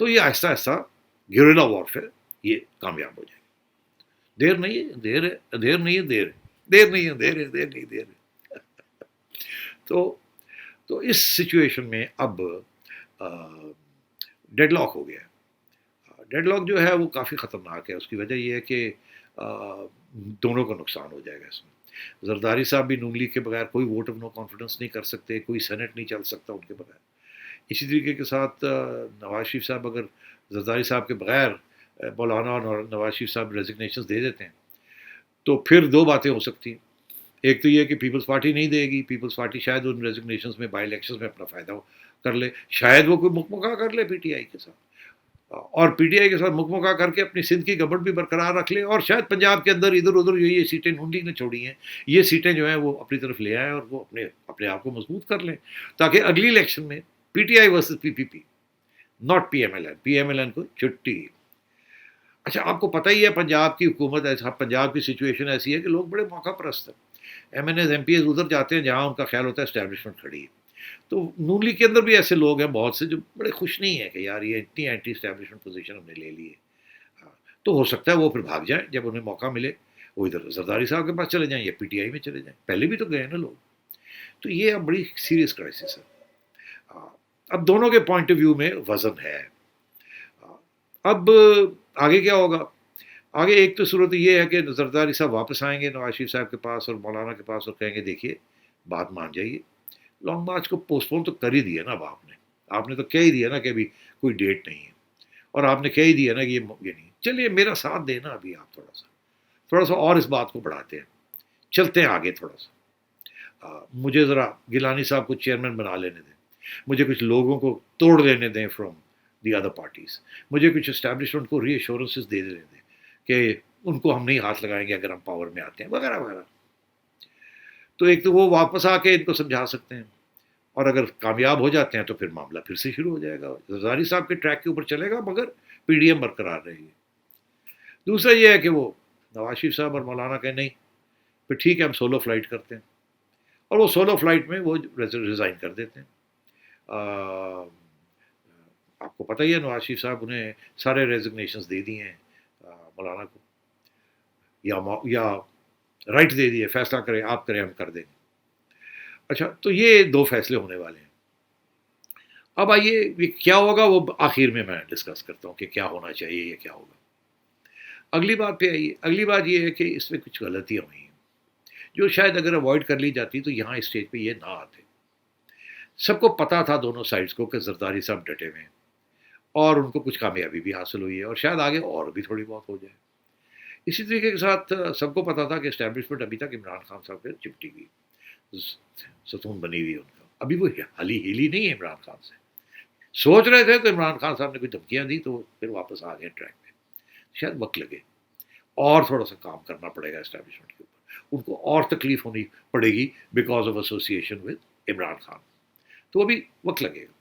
تو یہ آہستہ آہستہ گیریلا وارفیئر یہ کامیاب ہو جائے گا. دیر نہیں ہے، دیر ہے، دیر نہیں ہے، دیر ہے، دیر نہیں ہے، دیر ہے، دیر نہیں، دیر ہے. تو اس سچویشن میں اب ڈیڈ لاک ہو گیا. ڈیڈ لاک جو ہے وہ کافی خطرناک ہے. اس کی وجہ یہ ہے کہ دونوں کو نقصان ہو جائے گا اس میں. زرداری صاحب بھی نون لیگ کے بغیر کوئی ووٹ آف نو کانفیڈنس نہیں کر سکتے، کوئی سینٹ نہیں چل سکتا ان کے بغیر. اسی طریقے کے ساتھ نواز شریف صاحب اگر زرداری صاحب کے بغیر مولانا اور نواز شریف صاحب ریزگنیشنز دے دیتے ہیں تو پھر دو باتیں ہو سکتی ہیں. ایک تو یہ کہ پیپلز پارٹی نہیں دے گی، پیپلز پارٹی شاید ان ریزگنیشنز میں بائی الیکشنز میں اپنا فائدہ کر لے، شاید وہ کوئی مکمکا کر لے پی ٹی آئی کے ساتھ، اور پی ٹی آئی کے ساتھ مکمکا کر کے اپنی سندھ کی گورنمنٹ بھی برقرار رکھ لے، اور شاید پنجاب کے اندر ادھر ادھر یہ سیٹیں نون لیگ نے چھوڑی ہیں یہ سیٹیں جو ہیں وہ اپنی طرف لے آئیں اور وہ اپنے آپ کو مضبوط کر لیں، تاکہ اگلی الیکشن میں P T I versus P P P, not P M L N, P M L N کو چھٹی. اچھا آپ کو پتہ ہی ہے پنجاب کی حکومت ایسا، پنجاب کی سچویشن ایسی ہے کہ لوگ بڑے موقع پرست ہیں. M N As M P As ادھر جاتے ہیں جہاں ان کا خیال ہوتا ہے اسٹیبلشمنٹ کھڑی ہے. تو نون لیگ کے اندر بھی ایسے لوگ ہیں بہت سے جو بڑے خوش نہیں ہیں کہ یار یہ اتنی اینٹی اسٹیبلشمنٹ پوزیشن ہم نے لے لی ہے. تو ہو سکتا ہے وہ پھر بھاگ جائیں جب انہیں موقع ملے، وہ ادھر زرداری صاحب کے پاس چلے جائیں یا پی ٹی آئی میں چلے جائیں. پہلے بھی تو گئے نا لوگ. تو یہ اب بڑی سیریس کرائسس ہے. اب دونوں کے پوائنٹ آف ویو میں وزن ہے. اب آگے کیا ہوگا؟ آگے ایک تو صورت یہ ہے کہ زرداری صاحب واپس آئیں گے نواز شریف صاحب کے پاس اور مولانا کے پاس اور کہیں گے دیکھیے بات مان جائیے، لانگ مارچ کو پوسٹ پون تو کر ہی دیا نا. اب آپ نے تو کہہ ہی دیا نا کہ ابھی کوئی ڈیٹ نہیں ہے، اور آپ نے کہہ ہی دیا نا کہ یہ نہیں. چلیے میرا ساتھ دینا، ابھی آپ تھوڑا سا اور اس بات کو بڑھاتے ہیں، چلتے ہیں آگے تھوڑا سا. مجھے ذرا گیلانی صاحب کو چیئرمین بنا لینے دیں، مجھے کچھ لوگوں کو توڑ لینے دیں فرام دی ادر پارٹیز، مجھے کچھ اسٹیبلشمنٹ کو ری ایشورنسز دے دینے دیں کہ ان کو ہم نہیں ہاتھ لگائیں گے اگر ہم پاور میں آتے ہیں وغیرہ وغیرہ. تو ایک تو وہ واپس آ کے ان کو سمجھا سکتے ہیں، اور اگر کامیاب ہو جاتے ہیں تو پھر معاملہ پھر سے شروع ہو جائے گا. زرداری صاحب کے ٹریک کے اوپر چلے گا مگر پی ڈی ایم برقرار رہے گی. دوسرا یہ ہے کہ وہ نواز شریف صاحب اور مولانا کہ نہیں پھر ٹھیک ہے ہم سولو فلائٹ کرتے ہیں، اور وہ سولو فلائٹ میں وہ ریزائن کر دیتے ہیں. آپ کو پتہ ہی ہے نواز شریف صاحب انہیں سارے ریزگنیشنز دے دی ہیں مولانا کو، یا رائٹ دے دیے فیصلہ کریں آپ کریں ہم کر دیں گے. اچھا تو یہ دو فیصلے ہونے والے ہیں. اب آئیے یہ کیا ہوگا وہ آخر میں ڈسکس کرتا ہوں کہ کیا ہونا چاہیے یا کیا ہوگا. اگلی بات پہ آئیے. اگلی بات یہ ہے کہ اس میں کچھ غلطیاں ہوئی ہیں جو شاید اگر اوائڈ کر لی جاتی تو یہاں اسٹیج پہ یہ نہ آتے. سب کو پتا تھا دونوں سائڈز کو کہ زرداری صاحب ڈٹے ہوئے ہیں اور ان کو کچھ کامیابی بھی حاصل ہوئی ہے اور شاید آگے اور بھی تھوڑی بہت ہو جائے. اسی طریقے کے ساتھ سب کو پتا تھا کہ اسٹیبلشمنٹ ابھی تک عمران خان صاحب پہ چپٹی ہوئی، ستون بنی ہوئی ان کا. ابھی وہ ہلی نہیں ہے عمران خان سے. سوچ رہے تھے تو عمران خان صاحب نے کوئی دھمکیاں دی تو پھر واپس آ گئے ٹریک پہ. شاید وقت لگے اور تھوڑا سا کام کرنا پڑے گا اسٹیبلشمنٹ کے اوپر، ان کو اور تکلیف ہونی پڑے گی because of association with Imran Khan. تو ابھی وقت لگے گا.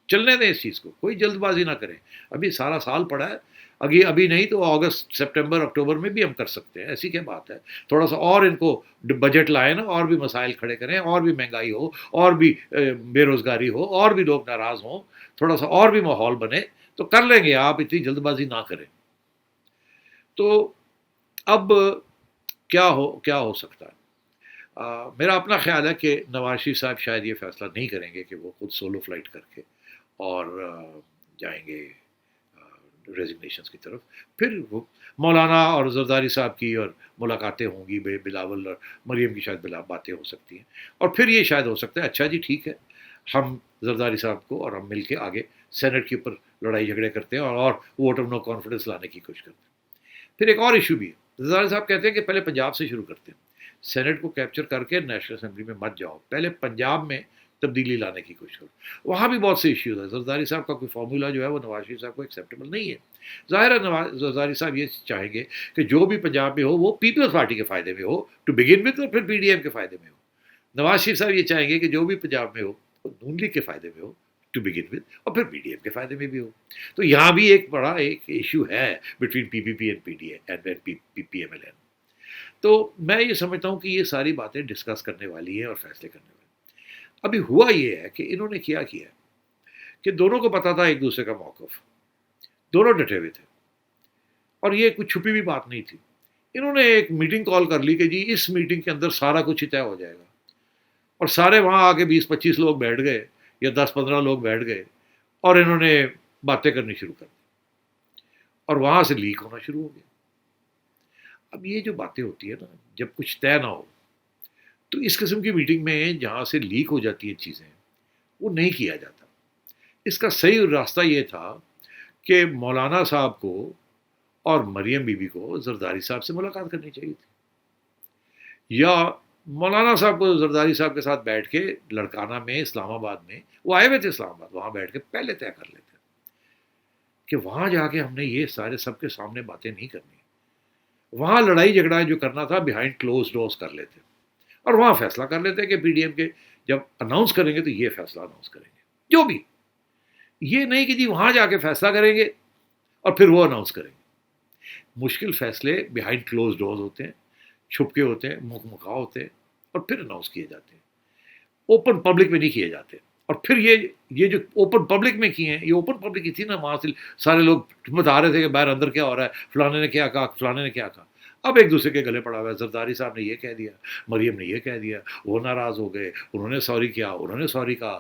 چلنے دیں اس چیز کو، کوئی جلد بازی نہ کریں. ابھی سارا سال پڑا ہے، ابھی نہیں تو اگست سپٹمبر اکتوبر میں بھی ہم کر سکتے ہیں. ایسی کیا بات ہے؟ تھوڑا سا اور ان کو بجٹ لائیں نا، اور بھی مسائل کھڑے کریں، اور بھی مہنگائی ہو، اور بھی بے روزگاری ہو، اور بھی لوگ ناراض ہوں، تھوڑا سا اور بھی ماحول بنے تو کر لیں گے. آپ اتنی جلد بازی نہ کریں. تو اب کیا ہو سکتا ہے؟ میرا اپنا خیال ہے کہ نواز شریف صاحب شاید یہ فیصلہ نہیں کریں گے کہ وہ خود سولو فلائٹ کر کے اور جائیں گے ریزگنیشنز کی طرف. پھر وہ مولانا اور زرداری صاحب کی اور ملاقاتیں ہوں گی، بلاول اور مریم کی شاید باتیں ہو سکتی ہیں، اور پھر یہ شاید ہو سکتا ہے اچھا جی ٹھیک ہے ہم زرداری صاحب کو اور ہم مل کے آگے سینٹ کے اوپر لڑائی جھگڑے کرتے ہیں اور ووٹ آف نو کانفیڈنس لانے کی کوشش کرتے ہیں. پھر ایک اور ایشو بھی ہے. زرداری صاحب کہتے ہیں کہ پہلے پنجاب سے شروع کرتے ہیں، سینٹ کو کیپچر کر کے نیشنل اسمبلی میں مت جاؤ، پہلے پنجاب میں تبدیلی لانے کی کوشش کرو. وہاں بھی بہت سے ایشوز ہیں. زرداری صاحب کا کوئی فارمولا جو ہے وہ نواز شریف صاحب کو ایکسیپٹیبل نہیں ہے. ظاہر ہے زرداری صاحب یہ چاہیں گے کہ جو بھی پنجاب میں ہو وہ پیپلز پارٹی کے فائدے میں ہو ٹو بگن وتھ، اور پھر پی ڈی ایم کے فائدے میں ہو. نواز شریف صاحب یہ چاہیں گے کہ جو بھی پنجاب میں ہو وہ نون لیگ کے فائدے میں ہو ٹو بگن وتھ، اور پھر پی ڈی ایم کے فائدے میں بھی ہو. تو یہاں بھی ایک بڑا ایشو ہے between P P P and P D and P M L N. تو میں یہ سمجھتا ہوں کہ یہ ساری باتیں ڈسکس کرنے والی ہیں اور فیصلے کرنے والی. ابھی ہوا یہ ہے کہ انہوں نے کیا کہ دونوں کو پتا تھا ایک دوسرے کا موقف، دونوں ڈٹے ہوئے تھے اور یہ کچھ چھپی ہوئی بات نہیں تھی. انہوں نے ایک میٹنگ کال کر لی کہ جی اس میٹنگ کے اندر سارا کچھ ہی طے ہو جائے گا, اور سارے وہاں آ کے 20-25 لوگ بیٹھ گئے یا 10-15 لوگ بیٹھ گئے اور انہوں نے باتیں کرنی شروع کر دی اور وہاں سے لیک ہونا شروع ہو گیا. اب یہ جو باتیں ہوتی ہے نا, جب کچھ طے نہ ہو تو اس قسم کی میٹنگ میں جہاں سے لیک ہو جاتی ہیں چیزیں وہ نہیں کیا جاتا. اس کا صحیح راستہ یہ تھا کہ مولانا صاحب کو اور مریم بی بی کو زرداری صاحب سے ملاقات کرنی چاہیے تھی, یا مولانا صاحب کو زرداری صاحب کے ساتھ بیٹھ کے لڑکانہ میں اسلام آباد میں, وہ آئے ہوئے تھے اسلام آباد, وہاں بیٹھ کے پہلے طے کر لیتے کہ وہاں جا کے ہم نے یہ سارے سب کے سامنے باتیں نہیں کرنی, وہاں لڑائی جھگڑا جو کرنا تھا بیہائنڈ کلوز ڈورز کر لیتے اور وہاں فیصلہ کر لیتے کہ پی ڈی ایم کے جب اناؤنس کریں گے تو یہ فیصلہ اناؤنس کریں گے, جو بھی, یہ نہیں کہ جی وہاں جا کے فیصلہ کریں گے اور پھر وہ اناؤنس کریں گے. مشکل فیصلے بیہائنڈ کلوز ڈورز ہوتے ہیں, چھپ کے ہوتے ہیں, مکھ مکھا ہوتے ہیں اور پھر اناؤنس کیے جاتے ہیں, اوپن پبلک میں نہیں کیے جاتے. اور پھر یہ جو اوپن پبلک میں کیے ہیں, یہ اوپن پبلک کی تھی نا, وہاں سے سارے لوگ بتا رہے تھے کہ باہر اندر کیا ہو رہا ہے, فلانے نے کیا کہا, فلانے نے کیا کہا. اب ایک دوسرے کے گلے پڑا ہوا ہے, زرداری صاحب نے یہ کہہ دیا, مریم نے یہ کہہ دیا, وہ ناراض ہو گئے, انہوں نے سوری کیا, انہوں نے سوری کہا.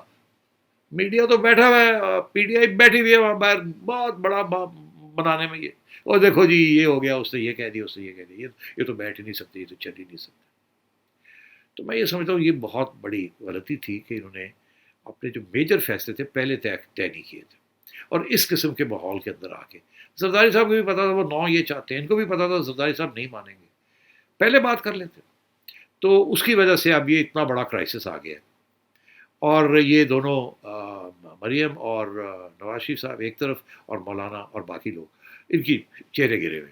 میڈیا تو بیٹھا ہوا ہے, پی ٹی آئی بیٹھی ہوئی ہے وہاں باہر بہت بڑا بنانے میں, یہ اور دیکھو جی یہ ہو گیا, اس نے یہ کہہ دیا, اس نے یہ کہہ دیا, یہ تو بیٹھ ہی نہیں سکتے, یہ تو چل ہی نہیں سکتے. تو میں یہ سمجھتا ہوں یہ بہت بڑی غلطی تھی کہ انہوں نے اپنے جو میجر فیصلے تھے پہلے طے نہیں کیے تھے, اور اس قسم کے ماحول کے اندر آ کے زرداری صاحب کو بھی پتا تھا وہ 9 یہ چاہتے ہیں, ان کو بھی پتا تھا زرداری صاحب نہیں مانیں گے, پہلے بات کر لیتے. تو اس کی وجہ سے اب یہ اتنا بڑا کرائسس آ گیا, اور یہ دونوں مریم اور نواز شریف صاحب ایک طرف اور مولانا اور باقی لوگ, ان کی چہرے گرے ہوئے,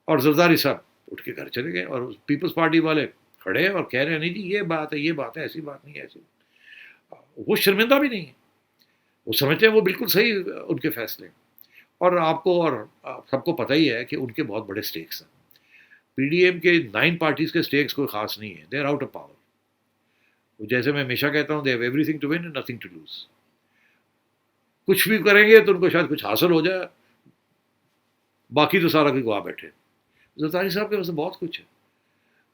اور زرداری صاحب اٹھ کے گھر چلے گئے, اور پیپلز پارٹی والے کھڑے ہیں اور کہہ رہے ہیں نہیں جی یہ بات ہے, یہ بات ہے, ایسی بات نہیں ہے, ایسی. وہ شرمندہ بھی نہیں ہے, وہ سمجھتے ہیں وہ بالکل صحیح ان کے فیصلے. اور آپ کو اور سب کو پتہ ہی ہے کہ ان کے بہت بڑے سٹیکس ہیں. پی ڈی ایم کے 9 پارٹیز کے سٹیکس کوئی خاص نہیں ہے, they are out of power. جیسے میں ہمیشہ کہتا ہوں, they have everything to win and nothing to lose. کچھ بھی کریں گے تو ان کو شاید کچھ حاصل ہو جائے, باقی تو سارا کوئی گوا بیٹھے. زرداری صاحب کے پاس بہت کچھ ہے.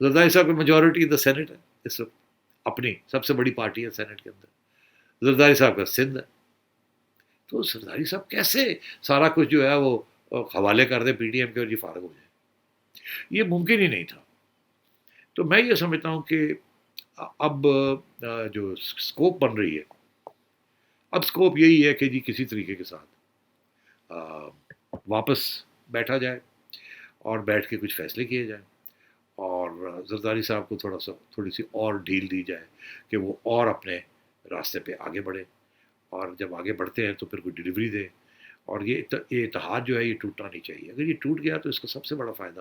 زرداری صاحب کی میجورٹی دا سینٹ ہے اس وقت, اپنی سب سے بڑی پارٹی ہے سینٹ کے اندر. زرداری صاحب کا سندھ ہے. تو زرداری صاحب کیسے سارا کچھ جو ہے وہ حوالے کر دے پی ڈی ایم کے اور جی فارغ ہو جائے, یہ ممکن ہی نہیں تھا. تو میں یہ سمجھتا ہوں کہ اب جو اسکوپ بن رہی ہے, اب اسکوپ یہی ہے کہ جی کسی طریقے کے ساتھ واپس بیٹھا جائے اور بیٹھ کے کچھ فیصلے کیے جائیں, اور زرداری صاحب کو تھوڑی سی اور ڈھیل دی جائے کہ وہ اور اپنے راستے پہ آگے بڑھے, اور جب آگے بڑھتے ہیں تو پھر کوئی ڈلیوری دے. اور یہ اتحاد جو ہے یہ ٹوٹنا نہیں چاہیے. اگر یہ ٹوٹ گیا تو اس کا سب سے بڑا فائدہ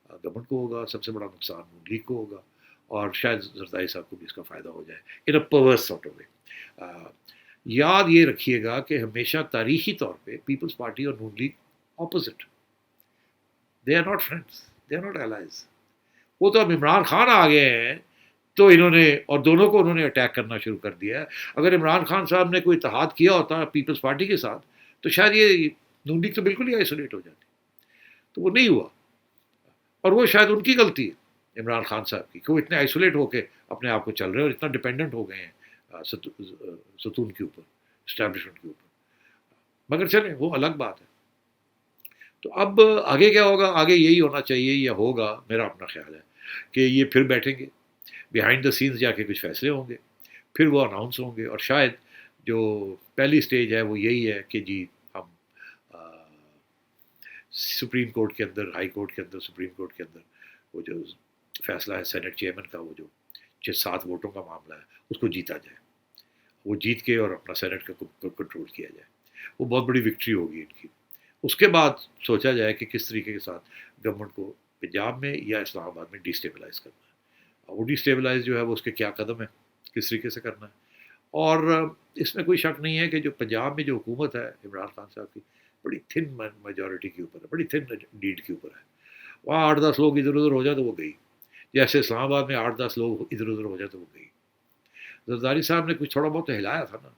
گورنمنٹ کو ہوگا, سب سے بڑا نقصان نون لیگ کو ہوگا, اور شاید زرداری صاحب کو بھی اس کا فائدہ ہو جائے ان اے پرورس سارٹ آف وے. یاد یہ رکھیے گا کہ ہمیشہ تاریخی طور پہ پیپلز پارٹی اور Noon league opposite, they are not friends, they are not allies. وہ تو اب عمران خان آ گئے ہیں تو انہوں نے, اور دونوں کو انہوں نے اٹیک کرنا شروع کر دیا ہے. اگر عمران خان صاحب نے کوئی اتحاد کیا ہوتا پیپلز پارٹی کے ساتھ تو شاید یہ نون لیگ تو بالکل ہی آئسولیٹ ہو جاتی, تو وہ نہیں ہوا. اور وہ شاید ان کی غلطی ہے عمران خان صاحب کی کہ وہ اتنے آئسولیٹ ہو کے اپنے آپ کو چل رہے ہیں اور اتنا ڈپینڈنٹ ہو گئے ہیں ستون کے اوپر, اسٹیبلشمنٹ کے اوپر. مگر چلیں وہ الگ بات ہے. تو اب آگے کیا ہوگا, آگے یہی ہونا چاہیے یا ہوگا, میرا اپنا خیال ہے کہ یہ پھر بیٹھیں گے, بیہائنڈ دا سینز جا کے کچھ فیصلے ہوں گے, پھر وہ اناؤنس ہوں گے, اور شاید جو پہلی سٹیج ہے وہ یہی ہے کہ جی ہم سپریم کورٹ کے اندر, ہائی کورٹ کے اندر, سپریم کورٹ کے اندر وہ جو فیصلہ ہے سینٹ چیئرمین کا, وہ جو 6-7 ووٹوں کا معاملہ ہے, اس کو جیتا جائے, وہ جیت کے اور اپنا سینٹ کا کنٹرول کیا جائے. وہ بہت بڑی وکٹری ہوگی ان کی. اس کے بعد سوچا جائے کہ کس طریقے کے ساتھ گورنمنٹ کو پنجاب میں یا اسلام آباد میں ڈی اسٹیبلائز کرنا ہے. وہ ڈی اسٹیبلائز جو ہے وہ اس کے کیا قدم ہے, کس طریقے سے کرنا ہے. اور اس میں کوئی شک نہیں ہے کہ جو پنجاب میں جو حکومت ہے عمران خان صاحب کی, بڑی تھن میجورٹی کے اوپر ہے, بڑی تھن لیڈ کے اوپر ہے. وہاں 8-10 لوگ ادھر ادھر ہو جائے تو وہ گئی, جیسے اسلام آباد میں 8-10 لوگ ادھر ادھر ہو جائے تو وہ گئی. زرداری صاحب نے کچھ تھوڑا بہت ہلایا تھا نا,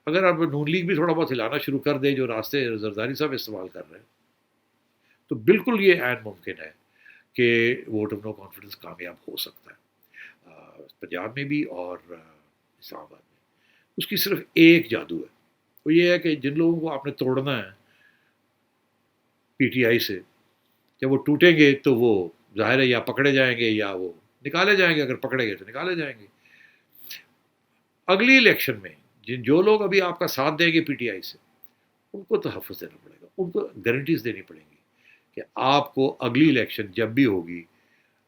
اگر اب نون لیگ بھی تھوڑا بہت ہلانا شروع کر دے جو راستے زرداری صاحب استعمال کر رہے ہیں تو بالکل یہ عین ممکن ہے کہ ووٹ آف نو کانفیڈنس کامیاب ہو سکتا ہے پنجاب میں بھی اور اسلام آباد میں. اس کی صرف ایک جادو ہے, وہ یہ ہے کہ جن لوگوں کو آپ نے توڑنا ہے پی ٹی آئی سے, جب وہ ٹوٹیں گے تو وہ ظاہر ہے یا پکڑے جائیں گے یا وہ نکالے جائیں گے, اگر پکڑے گئے تو نکالے جائیں گے. اگلی الیکشن میں جو لوگ ابھی آپ کا ساتھ دیں گے پی ٹی آئی سے, ان کو تحفظ دینا پڑے گا, ان کو گارنٹیز دینی پڑیں گی کہ آپ کو اگلی الیکشن جب بھی ہوگی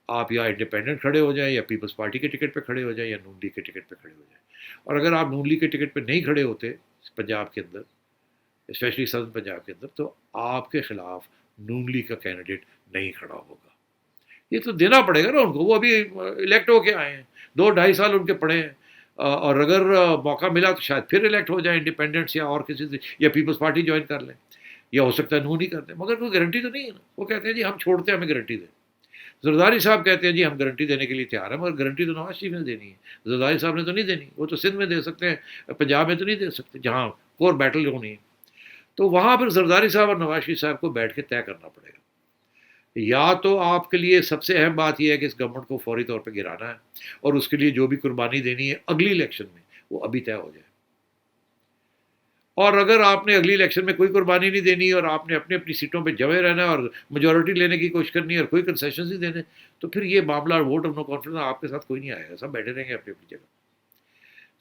آپ یا انڈیپینڈنٹ کھڑے ہو جائیں یا پیپلز پارٹی کے ٹکٹ پہ کھڑے ہو جائیں یا نون لیگ کے ٹکٹ پہ کھڑے ہو جائیں. اور اگر آپ نون لیگ کے ٹکٹ پہ نہیں کھڑے ہوتے پنجاب کے اندر, اسپیشلی سدرن پنجاب کے اندر, تو آپ کے خلاف نون لیگ کا کینڈیڈیٹ نہیں کھڑا ہوگا. یہ تو دینا پڑے گا نا ان کو, وہ ابھی الیکٹ ہو کے آئے ہیں, 2-2.5 سال ان کے پڑے ہیں, اور اگر موقع ملا تو شاید پھر الیکٹ ہو جائیں انڈیپینڈنٹس یا اور کسی سے, یا پیپلز پارٹی جوائن کر لیں, یا ہو سکتا ہے نون ہی کر دیں, مگر کوئی گارنٹی تو نہیں ہے نا. وہ کہتے ہیں جی ہم چھوڑتے ہیں, ہمیں گارنٹی دیں. زرداری صاحب کہتے ہیں جی ہم گارنٹی دینے کے لیے تیار ہیں, مگر گارنٹی تو نواز شریف نے دینی ہے, زرداری صاحب نے تو نہیں دینی. وہ تو سندھ میں دے سکتے ہیں, پنجاب میں تو نہیں دے سکتے جہاں کور بیٹل ہونی ہے. تو وہاں پھر زرداری صاحب اور نواز شریف صاحب کو بیٹھ کے طے کرنا پڑے گا. یا تو آپ کے لیے سب سے اہم بات یہ ہے کہ اس گورنمنٹ کو فوری طور پہ گرانا ہے, اور اس کے لیے جو بھی قربانی دینی ہے اگلی الیکشن میں وہ ابھی طے ہو جائے. اور اگر آپ نے اگلی الیکشن میں کوئی قربانی نہیں دینی اور آپ نے اپنی اپنی سیٹوں پہ جمے رہنا ہے اور میجورٹی لینے کی کوشش کرنی ہے اور کوئی کنسیشنز نہیں دینے, تو پھر یہ معاملہ ووٹ آف نو کانفیڈنس آپ کے ساتھ کوئی نہیں آئے گا, سب بیٹھے رہیں گے اپنی اپنی جگہ.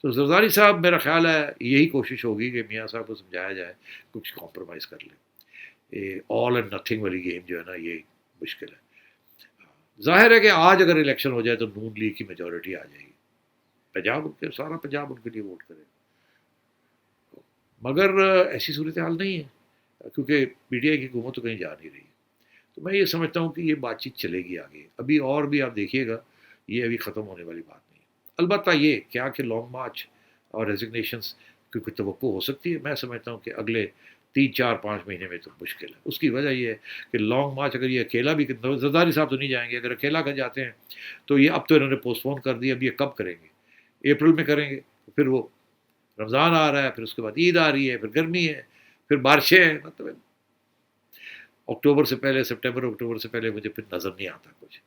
تو زرداری صاحب میرا خیال ہے یہی کوشش ہوگی کہ میاں صاحب کو سمجھایا جائے کچھ کمپرومائز کر لیں. یہ آل اینڈ نتھنگ والی گیم جو ہے نا یہ مشکل ہے. ظاہر ہے کہ آج اگر الیکشن ہو جائے تو نون لیگ کی میجورٹی آ جائے گی, پنجاب ان کے سارا پنجاب ان کے لیے ووٹ کرے گا. مگر ایسی صورتحال نہیں ہے کیونکہ پی ٹی آئی کی حکومت تو کہیں جا نہیں رہی. تو میں یہ سمجھتا ہوں کہ یہ بات چیت چلے گی آگے, ابھی اور بھی آپ دیکھیے گا, یہ ابھی ختم ہونے والی بات نہیں ہے. البتہ یہ کیا کہ لانگ مارچ اور ریزگنیشنس کی کوئی توقع ہو سکتی ہے, میں سمجھتا ہوں کہ اگلے 3-4-5 مہینے میں تو مشکل ہے. اس کی وجہ یہ ہے کہ لانگ مارچ اگر یہ اکیلا بھی, زرداری صاحب تو نہیں جائیں گے, اگر اکیلا کر جاتے ہیں تو یہ اب تو انہوں نے پوسٹ پون کر دیا, اب یہ کب کریں گے؟ اپریل میں کریں گے, پھر وہ رمضان آ رہا ہے, پھر اس کے بعد عید آ رہی ہے, پھر گرمی ہے, پھر بارشیں ہیں, مطلب اکتوبر سے پہلے, سپٹمبر اکتوبر سے پہلے مجھے پھر نظر نہیں آتا کچھ.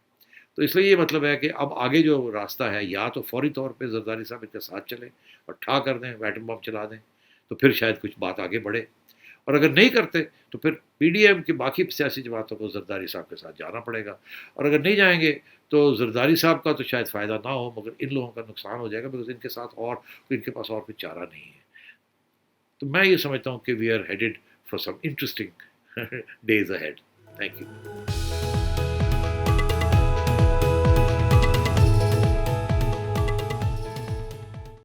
تو اس لیے یہ مطلب ہے کہ اب آگے جو راستہ ہے یا تو فوری طور پہ زرداری صاحب ان کے ساتھ چلیں اور ٹھا کر دیں, ایٹم بم چلا دیں, تو پھر شاید کچھ بات آگے بڑھے. اور اگر نہیں کرتے تو پھر پی ڈی ایم کی باقی سیاسی جماعتوں کو زرداری صاحب کے ساتھ جانا پڑے گا. اور اگر نہیں جائیں گے تو زرداری صاحب کا تو شاید فائدہ نہ ہو, مگر ان لوگوں کا نقصان ہو جائے گا, بیکاز ان کے ساتھ اور ان کے پاس اور کوئی چارہ نہیں ہے. تو میں یہ سمجھتا ہوں کہ we are headed for some interesting days ahead. Thank you.